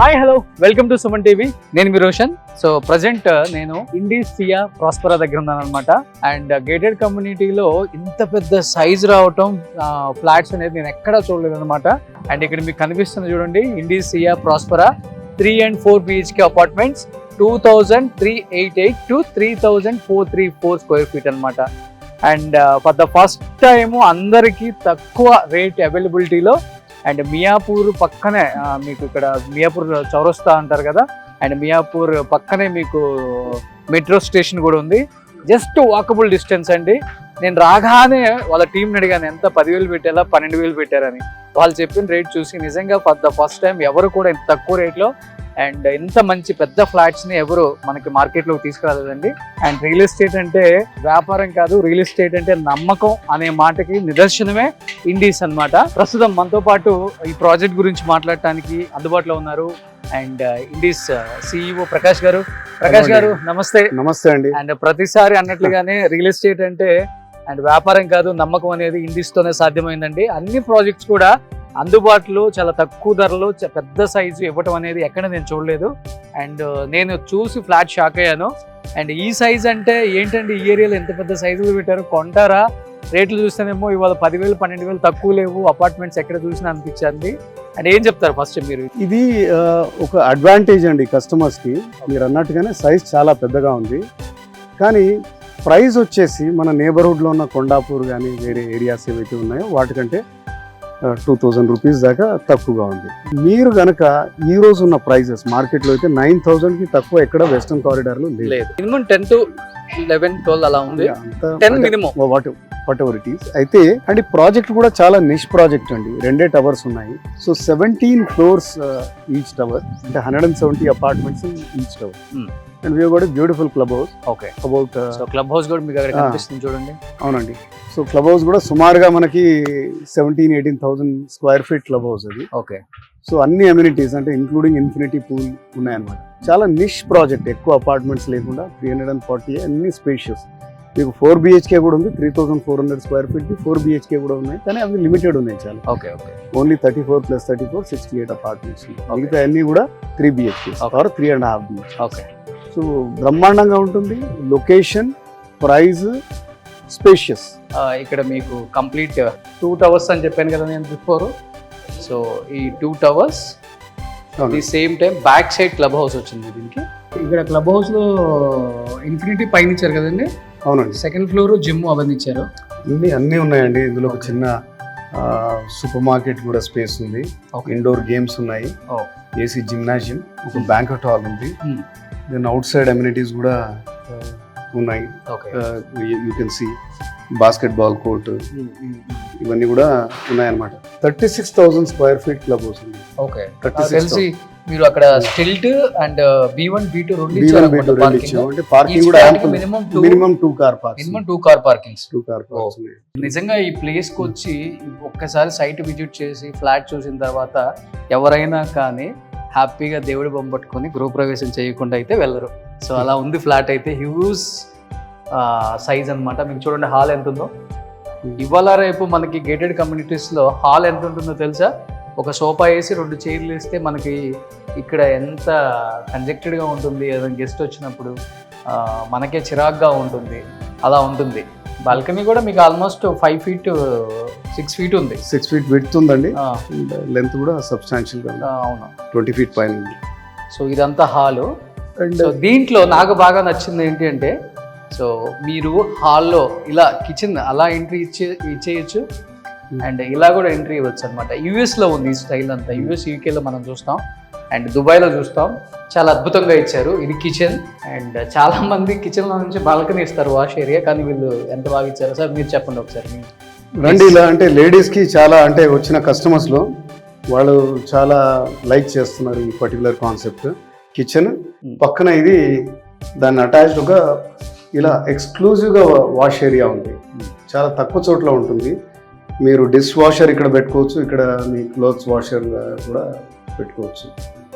Hi hello welcome to Suman TV. నేను మీ Roshan. So present నేను Indies సియా ప్రాస్పరా దగ్గర ఉన్నాను అనమాట. అండ్ గేటెడ్ కమ్యూనిటీలో ఇంత పెద్ద సైజ్ రావటం ఫ్లాట్స్ అనేది నేను ఎక్కడా చూడలేదు అనమాట. అండ్ ఇక్కడ మీకు కనిపిస్తుంది చూడండి, ఇండీస్ సియా ప్రాస్పరా 3 and 4 BHK apartments 2388 to 3434 square feet అనమాట. And for the first time అందరికీ తక్కువ రేట్ అవైలబిలిటీలో అండ్ మియాపూర్ పక్కనే మీకు ఇక్కడ మియాపూర్ చౌరస్తా అంటారు కదా, అండ్ మియాపూర్ పక్కనే మీకు మెట్రో స్టేషన్ కూడా ఉంది. జస్ట్ వాకబుల్ డిస్టెన్స్ అండి. నేను రాగానే వాళ్ళ టీంని అడిగాను ఎంత 10,000 పెట్టారా 12,000 పెట్టారని. వాళ్ళు చెప్పిన రేట్ చూసి నిజంగా ఫర్ ద ఫస్ట్ టైం ఎవరు కూడా ఇంత తక్కువ రేట్లో అండ్ ఇంత మంచి పెద్ద ఫ్లాట్స్ని ఎవరు మనకి మార్కెట్లోకి తీసుకురాలేదండి. అండ్ రియల్ ఎస్టేట్ అంటే వ్యాపారం కాదు, రియల్ ఎస్టేట్ అంటే నమ్మకం అనే మాటకి నిదర్శనమే ఇండీస్ అన్నమాట. ప్రస్తుతం మనతో పాటు ఈ ప్రాజెక్ట్ గురించి మాట్లాడటానికి అందుబాటులో ఉన్నారు అండ్ ఇండీస్ CEO ప్రకాష్ గారు. ప్రకాష్ గారు నమస్తే. నమస్తే అండి. అండ్ ప్రతిసారి అన్నట్లుగానే రియల్ ఎస్టేట్ అంటే అండ్ వ్యాపారం కాదు, నమ్మకం అనేది ఇండీస్ తోనే సాధ్యమైందండి. అన్ని ప్రాజెక్ట్స్ కూడా అందుబాటులో చాలా తక్కువ ధరలో పెద్ద సైజు ఇవ్వటం అనేది ఎక్కడ నేను చూడలేదు. అండ్ నేను చూసి ఫ్లాట్ షాక్ అయ్యాను. అండ్ ఈ సైజ్ అంటే ఏంటంటే ఈ ఏరియాలో ఎంత పెద్ద సైజులు పెట్టారు, కొంటారా? రేట్లు చూస్తేనేమో ఇవాళ 10,000 12,000 తక్కువ లేవు అపార్ట్మెంట్స్ ఎక్కడ చూసినా అనిపించింది. అండ్ ఏం చెప్తారు ఫస్ట్ మీరు? ఇది ఒక అడ్వాంటేజ్ అండి కస్టమర్స్కి. మీరు అన్నట్టుగానే సైజ్ చాలా పెద్దగా ఉంది, కానీ ప్రైస్ వచ్చేసి మన నేబర్హుడ్లో ఉన్న కొండాపూర్ కానీ వేరే ఏరియాస్ ఏవైతే ఉన్నాయో వాటికంటే 2,000 రూపీస్ దాకా తక్కువగా ఉంది. మీరు గనక ఈ రోజు ఉన్న ప్రైజెస్ మార్కెట్లో అయితే 9,000కి తక్కువ ఎక్కడ వెస్టర్న్ కారిడార్లో లేదు. మినిమం 10 to 11 12 అలా ఉంది. 10 minimum what ever it is. అయితే అండ్ ఈ ప్రాజెక్ట్ కూడా చాలా నిష్ ప్రాజెక్ట్ అండి. 2 టవర్స్ ఉన్నాయి. సో 17 floors ఈచ్ టవర్, అంటే 170 apartments each tower. And we got beautiful club house. Okay, about club house కూడా మీకు అక్కడ కనిపిస్తుంది చూడండి. అవునండి. సో క్లబ్ హౌస్ కూడా సుమారుగా మనకి 17,000-18,000 స్క్వేర్ ఫీట్ క్లబ్ హౌస్ అది. ఓకే. సో అన్ని అమ్యూనిటీస్ అంటే ఇంక్లూడింగ్ ఇన్ఫినిటీ పూల్ ఉన్నాయన్నమాట. చాలా నిష్ ప్రాజెక్ట్, ఎక్కువ అపార్ట్మెంట్స్ లేకుండా 340 అన్ని స్పేషియస్. మీకు 4 BHK కూడా ఉంది, 3,400 స్క్వేర్ ఫీట్ 4 BHK కూడా ఉన్నాయి, కానీ అవి లిమిటెడ్ ఉన్నాయి చాలా. Okay okay. Only 34 + 34 68 apartments. మిగతా అన్ని కూడా 3 BHK or 3.5 BHK. Okay. So బ్రహ్మాండంగా ఉంటుంది. Location, price, spacious. ఇక్కడ మీకు కంప్లీట్ 2 టవర్స్ అని చెప్పాను కదా నేను బిఫోర్. సో ఈ 2 towers the same time back side club house వచ్చింది దీనికి. ఇక్కడ క్లబ్ హౌస్ లో ఇన్ఫినిటీ పైన ఇచ్చారు కదండి. అవునండి. 2nd floor జిమ్ అవన్నీ ఇచ్చారు. అన్నీ ఉన్నాయండి. ఇందులో ఒక చిన్న సూపర్ మార్కెట్ కూడా స్పేస్ ఉంది. ఇండోర్ గేమ్స్ ఉన్నాయి, AC జిమ్నాజియం, ఒక బ్యాంక్వెట్ హాల్ ఉంది. దెన్ అవుట్ సైడ్ అమ్యూనిటీస్ కూడా ఉన్నాయి. You can see basketball court, ఇవన్నీ కూడా ఉన్నాయన్నమాట. 36,000 స్క్వేర్ ఫీట్ క్లబ్ హౌస్ ఉంది. ఓకే. తెలిసి మీరు అక్కడ స్టిల్ట్ అండ్ B1 B2 రెండు ఇచ్చారు. అంటే పార్కింగ్ కూడా మినిమం 2 కార్ పార్కింగ్స్. నిజంగా ఈ ప్లేస్ కి వచ్చి ఒక్కసారి సైట్ విజిట్ చేసి ఫ్లాట్ చూసిన తర్వాత ఎవరైనా కానీ హ్యాపీగా దేవుడి బొమ్మ పట్టుకొని గృహప్రవేశం చేయకుండా అయితే వెళ్ళరు. సో అలా ఉంది ఫ్లాట్ అయితే. హ్యూజ్ సైజ్ అనమాట. మీకు చూడండి హాల్ ఎంత ఉందో. ఇవాళ రేపు మనకి గేటెడ్ కమ్యూనిటీస్లో హాల్ ఎంత ఉంటుందో తెలుసా? ఒక సోఫా వేసి 2 చైర్లు వేస్తే మనకి ఇక్కడ ఎంత కంజెక్టెడ్గా ఉంటుంది. ఏదైనా గెస్ట్ వచ్చినప్పుడు మనకే చిరాగ్గా ఉంటుంది, అలా ఉంటుంది. బాల్కనీ కూడా మీకు ఆల్మోస్ట్ 5 feet 6 feet ఉంది. 6 feet విడ్త్ ఉందండి. లెంత్ కూడా సబ్స్టాన్షియల్ గా. అవును, 20 feet పైన ఉంది. సో ఇదంతా హాలు. అండ్ దీంట్లో నాకు బాగా నచ్చింది ఏంటి అంటే, సో మీరు హాల్లో ఇలా కిచెన్ అలా ఎంట్రీ ఇచ్చేయచ్చు అండ్ ఇలా కూడా ఎంట్రీ ఇవ్వచ్చు అనమాట. యూఎస్లో ఉంది ఈ స్టైల్ అంతా. US UKలో మనం చూస్తాం అండ్ దుబాయ్లో చూస్తాం. చాలా అద్భుతంగా ఇచ్చారు. ఇది కిచెన్ అండ్ చాలా మంది కిచెన్లో నుంచి బాల్కనీ ఇస్తారు, వాష్ ఏరియా, కానీ వీళ్ళు ఎంత బాగా ఇచ్చారు సార్ మీరు చెప్పండి ఒకసారి. రండి. ఇలా అంటే లేడీస్కి చాలా, అంటే వచ్చిన కస్టమర్స్లో వాళ్ళు చాలా లైక్ చేస్తున్నారు ఈ పర్టికులర్ కాన్సెప్ట్. కిచెన్ పక్కన ఇది దాన్ని అటాచ్డ్గా ఇలా ఎక్స్క్లూజివ్గా వాష్ ఏరియా ఉంది. చాలా తక్కువ చోట్ల ఉంటుంది. మీరు డిష్ వాషర్ ఇక్కడ పెట్టుకోవచ్చు, ఇక్కడ మీ క్లోత్స్ వాషర్ కూడా పెట్టుకోవచ్చు.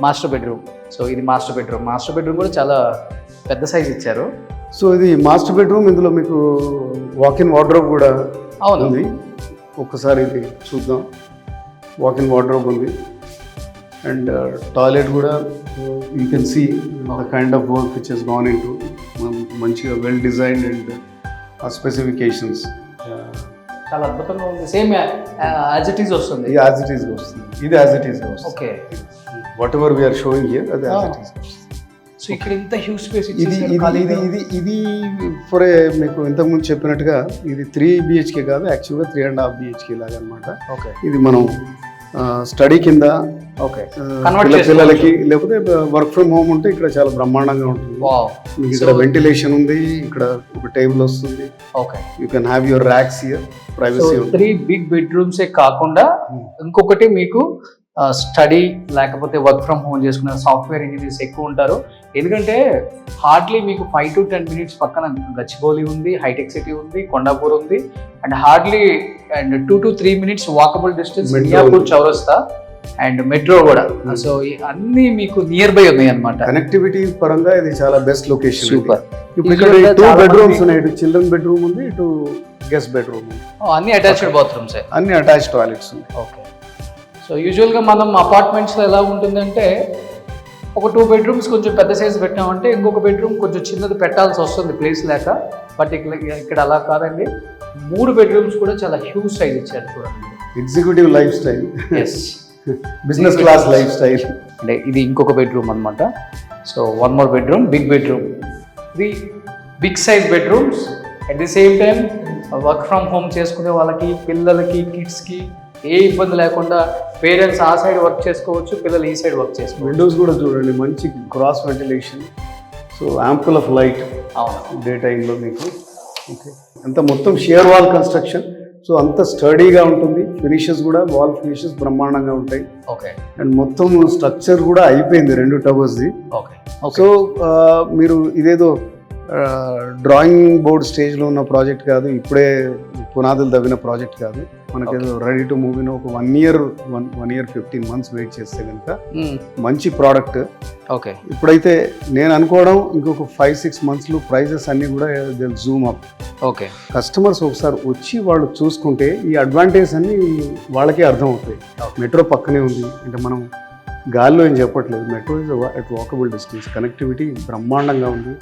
Master bedroom. సో ఇది మాస్టర్ బెడ్రూమ్ కూడా చాలా పెద్ద సైజ్ ఇచ్చారు. సో ఇది మాస్టర్ బెడ్రూమ్. ఇందులో మీకు వాక్-ఇన్ వార్డ్రోబ్ కూడా ఉంది. ఒక్కసారి ఇది చూద్దాం. వాక్-ఇన్ వార్డ్రోబ్ ఉంది. అండ్ టాయిలెట్ కూడా you can see the kind of work which he's gone into మంచిగా well designed and uh specifications చాలా అద్భుతంగా ఉంది. సేమ్ యాజ్ ఇట్ ఈస్ వస్తుంది. యాజ్ ఇట్ ఈస్ వస్తుంది. ఇది యాజ్ ఇట్ ఈస్ వస్తుంది. Okay, whatever we're showing here అది as it is. So ఇక్కడ ఇంత హ్యూజ్ స్పేస్ ఇది ఫర్ మీకు ఇంతకుముందు చెప్పినట్టుగా ఇది 3 BHK కాదు, యాక్చువల్గా 3.5 BHK లాగా అనమాట. ఓకే, ఇది మనం స్టడీ కింద ఓకే పిల్లలకి లేకపోతే వర్క్ ఫ్రమ్ హోమ్ ఉంటే ఇక్కడ చాలా బ్రహ్మాండంగా ఉంటుంది. మీకు ఇక్కడ వెంటిలేషన్ ఉంది, ఇక్కడ ఒక టేబుల్ వస్తుంది. Okay, you can have your racks here, privacy. 3 big bedrooms కాకుండా ఇంకొకటి మీకు స్టడీ లేకపోతే వర్క్ ఫ్రమ్ హోమ్ చేసుకునే సాఫ్ట్వేర్ ఇంజనీర్స్ ఎక్కువ ఉంటారు. ఎందుకంటే హార్డ్లీ మీకు 5 to 10 minutes పక్కన గచ్చిబౌలి ఉంది, హైటెక్ సిటీ ఉంది, కొండాపూర్ ఉంది, and hardly and 2 to 3 minutes walkable distance Miyapur చౌరస్తా అండ్ మెట్రో కూడా. సో అన్ని మీకు నియర్ బై ఉన్నాయి అన్నమాట. కనెక్టివిటీ పరంగా ఇది చాలా బెస్ట్ లొకేషన్. సూపర్. ఇప్పుడు ఇక్కడ 2 bedrooms ఉన్నాయి. ఇటు చిల్డ్రన్ బెడ్రూమ్ ఉంది, ఇటు గెస్ట్ బెడ్రూమ్ ఉంది. అన్ని అటాచ్డ్ బాత్రూమ్స్, అన్ని అటాచ్డ్ టాయిలెట్స్ ఉన్నాయి. ఓకే. సో యూజువల్గా మనం అపార్ట్మెంట్స్లో ఎలా ఉంటుందంటే ఒక 2 bedrooms కొంచెం పెద్ద సైజు పెట్టామంటే ఇంకొక బెడ్రూమ్ కొంచెం చిన్నది పెట్టాల్సి వస్తుంది ప్లేస్ లేక. బట్ ఇక్కడ అలా కాదండి, 3 bedrooms కూడా చాలా హ్యూజ్ సైజ్ ఇచ్చారు చూడండి. Executive lifestyle, yes, business class lifestyle. అంటే ఇది ఇంకొక బెడ్రూమ్ అనమాట. సో 1 more bedroom, big bedroom, 3 big size bedrooms. At the same time work from home చేసుకునే వాళ్ళకి, పిల్లలకి, కిడ్స్కి ఏ ఇబ్బంది లేకుండా పేరెంట్స్ ఆ సైడ్ వర్క్ చేసుకోవచ్చు, పిల్లలు ఈ సైడ్ వర్క్ చేసుకోవచ్చు. విండోస్ కూడా చూడండి, మంచి cross ventilation. So ample of light అవును డే టైంలో మీకు. ఓకే, అంత మొత్తం షియర్ వాల్ కన్స్ట్రక్షన్. సో అంత స్టడీగా ఉంటుంది. ఫినిషెస్ కూడా వాల్ ఫినిషెస్ బ్రహ్మాండంగా ఉంటాయి. ఓకే, అండ్ మొత్తం స్ట్రక్చర్ కూడా అయిపోయింది 2 towers-ది. ఓకే. సో మీరు ఇదేదో డ్రాయింగ్ బోర్డ్ స్టేజ్లో ఉన్న ప్రాజెక్ట్ కాదు, ఇప్పుడే పునాదులు తవ్విన ప్రాజెక్ట్ కాదు. మనకేదో రెడీ టు మూవ్ ఇన్ ఒక 1 year 15 months వెయిట్ చేస్తే కనుక మంచి ప్రోడక్ట్. ఓకే, ఇప్పుడైతే నేను అనుకోవడం ఇంకొక 5-6 monthsలో ప్రైజెస్ అన్నీ కూడా జూమ్ అప్. ఓకే, కస్టమర్స్ ఒకసారి వచ్చి వాళ్ళు చూసుకుంటే ఈ అడ్వాంటేజ్ అన్ని వాళ్ళకే అర్థం అవుతాయి. మెట్రో పక్కనే ఉంది అంటే మనం గాల్లో ఏం చెప్పట్లేదు. Metro is at walkable distance. Connectivity బ్రహ్మాండంగా ఉంది.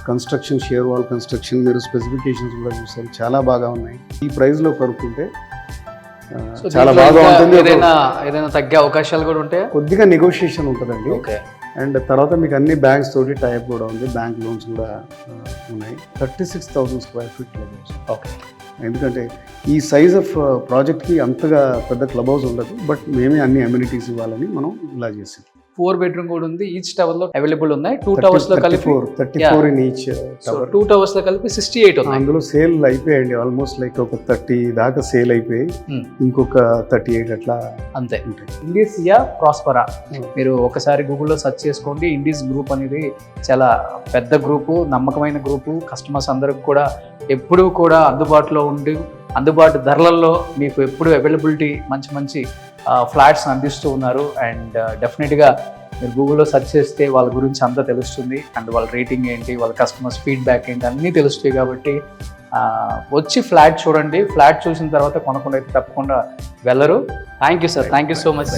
కన్స్ట్రక్షన్, షేర్ వాల్ కన్స్ట్రక్షన్, మీరు స్పెసిఫికేషన్స్ కూడా చూసారు, చాలా బాగా ఉన్నాయి. ఈ ప్రైస్లో కనుక్కుంటే చాలా బాగా ఉంటుంది. ఏదైనా తగ్గే అవకాశాలు కూడా ఉంటాయి, కొద్దిగా నెగోషియేషన్ ఉంటుందండి. ఓకే, అండ్ తర్వాత మీకు అన్ని బ్యాంక్స్ తోటి టైప్ కూడా ఉంది, బ్యాంక్ లోన్స్ కూడా ఉన్నాయి. 36,000 square feet club house. Okay, ఎందుకంటే ఈ సైజ్ ఆఫ్ ప్రాజెక్ట్కి అంతగా పెద్ద క్లబ్ హౌస్ ఉండదు, బట్ మేమే అన్ని అమ్యూనిటీస్ ఇవ్వాలని మనం ఇలా చేసాం. 4 bedroom కూడా ఉంది. ఈచ్ టవర్ లో అవైలబుల్ ఉన్నాయి. 2 towers లో కలిపి 34 in each tower. 2 towers లో కలిపి 68 ఉన్నాయి. అందులో సేల్ అయిపోయాయండి, ఆల్మోస్ట్ లైక్ ఒక 30 దాకా సేల్ అయిపోయి ఇంకొక 38 అట్లా అంతే. ఇండిసియా ప్రాస్పరా మీరు ఒకసారి గూగుల్లో సెర్చ్ చేసుకోండి. ఇండిస్ గ్రూప్ అనేది చాలా పెద్ద గ్రూపు, నమ్మకమైన గ్రూపు. కస్టమర్స్ అందరికి కూడా ఎప్పుడూ కూడా అందుబాటులో ఉండి అందుబాటు ధరలలో మీకు ఎప్పుడు అవైలబిలిటీ మంచి మంచి ఫ్లాట్స్ అందిస్తూ ఉన్నారు. అండ్ డెఫినెట్గా మీరు గూగుల్లో సెర్చ్ చేస్తే వాళ్ళ గురించి అంతా తెలుస్తుంది. అండ్ వాళ్ళ రేటింగ్ ఏంటి, వాళ్ళ కస్టమర్స్ ఫీడ్బ్యాక్ ఏంటి అన్నీ తెలుస్తాయి. కాబట్టి వచ్చి ఫ్లాట్ చూడండి. ఫ్లాట్ చూసిన తర్వాత కొనకుండా అయితే తప్పకుండా వెళ్ళరు. Thank you sir, thank you so much.